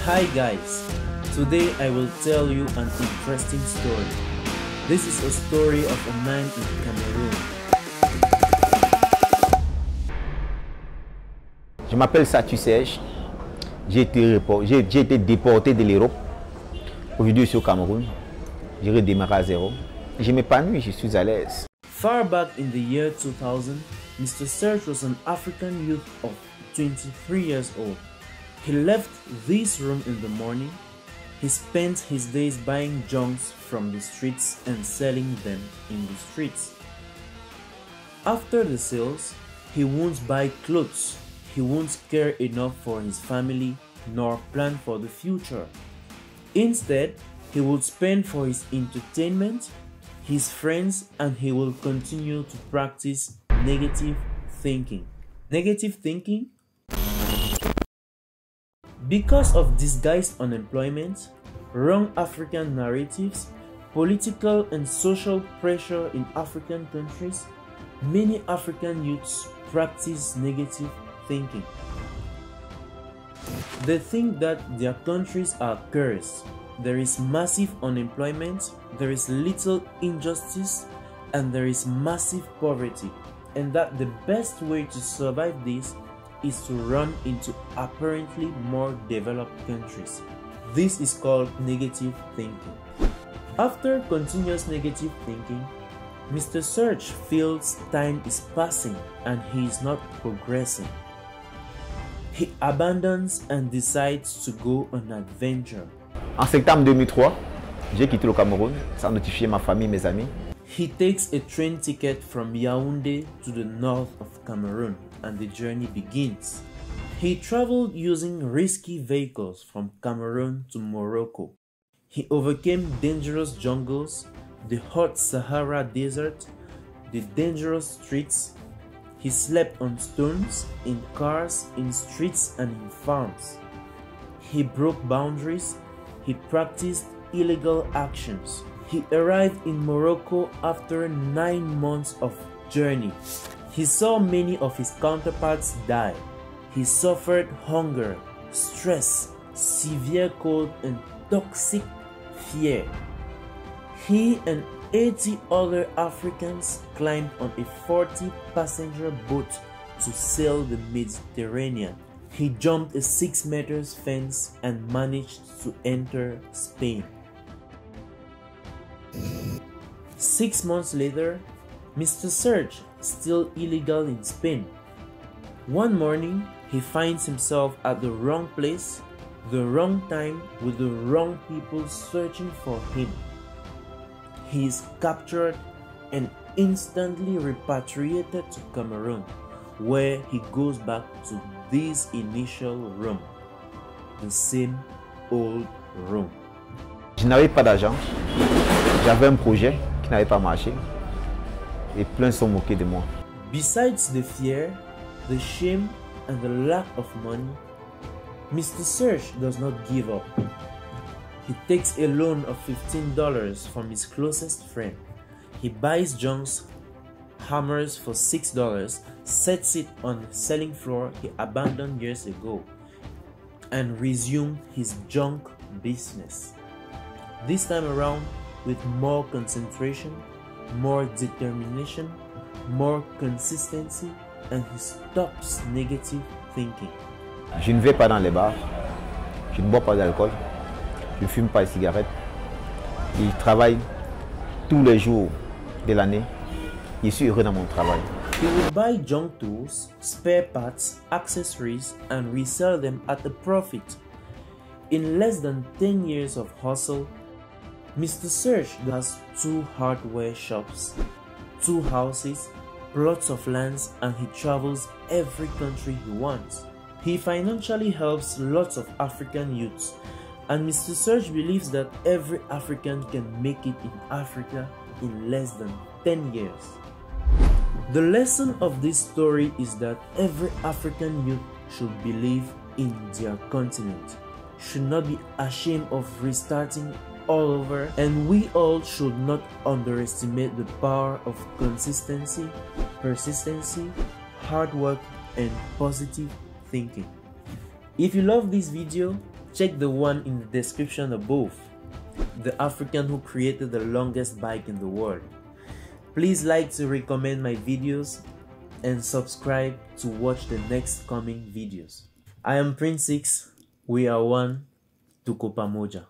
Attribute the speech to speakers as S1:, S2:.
S1: Hi guys, today I will tell you an interesting story. This is a story of a man in Cameroon.
S2: Je m'appelle Satusège. J'ai été déporté de l'Europe. Aujourd'hui, je suis au Cameroun. J'ai redémarré à zéro. Je m'épanouis, je suis à l'aise.
S1: Far back in the year 2000, Mr. Serge was an African youth of 23 years old. He left this room in the morning. He spent his days buying junks from the streets and selling them in the streets. After the sales, he won't buy clothes. He won't care enough for his family nor plan for the future. Instead, he will spend for his entertainment, his friends, and he will continue to practice negative thinking. Negative thinking? Because of disguised unemployment, wrong African narratives, political and social pressure in African countries, many African youths practice negative thinking. They think that their countries are cursed. There is massive unemployment, there is little injustice, and there is massive poverty, and that the best way to survive this is to run into apparently more developed countries. This is called negative thinking. After continuous negative thinking, Mr. Serge feels time is passing and he is not progressing. He abandons and decides to go on an adventure.
S2: En septembre 2003, j'ai quitté le Cameroun sans notifier ma famille, mes amis.
S1: He takes a train ticket from Yaoundé to the north of Cameroon and the journey begins. He traveled using risky vehicles from Cameroon to Morocco. He overcame dangerous jungles, the hot Sahara Desert, the dangerous streets. He slept on stones, in cars, in streets and in farms. He broke boundaries. He practiced illegal actions. He arrived in Morocco after 9 months of journey. He saw many of his counterparts die. He suffered hunger, stress, severe cold and toxic fear. He and 80 other Africans climbed on a 40-passenger boat to sail the Mediterranean. He jumped a 6 meters fence and managed to enter Spain. 6 months later, Mr. Serge still illegal in Spain. One morning, he finds himself at the wrong place, the wrong time, with the wrong people searching for him. He is captured and instantly repatriated to Cameroon, where he goes back to this initial room, the same old room.
S2: Je n'avais pas d'argent, j'avais un projet qui n'avait pas marché et plein se sont moqués de moi.
S1: Besides the fear, the shame and the lack of money, Mr. Serge does not give up. He takes a loan of $15 from his closest friend. He buys junks, hammers for $6, sets it on the selling floor he abandoned years ago, and resumes his junk business. This time around with more concentration, more determination, more consistency, and he stops negative thinking.
S2: Je ne vais pas dans les bars, je ne bois pas d'alcool, je ne fume pas de cigarettes. Je travaille tous les jours de l'année. Je suis heureux dans mon travail.
S1: He will buy junk tools, spare parts, accessories, and resell them at a profit. In less than 10 years of hustle, Mr. Serge has 2 hardware shops, 2 houses, plots of lands, and he travels every country he wants. He financially helps lots of African youths, and Mr. Serge believes that every African can make it in Africa in less than 10 years. The lesson of this story is that every African youth should believe in their continent, should not be ashamed of restarting all over, and we all should not underestimate the power of consistency, persistency, hard work, and positive thinking. If you love this video, check the one in the description above, the African who created the longest bike in the world. Please like to recommend my videos and subscribe to watch the next coming videos. I am Prince Tiks. We are one. Tuko pamoja.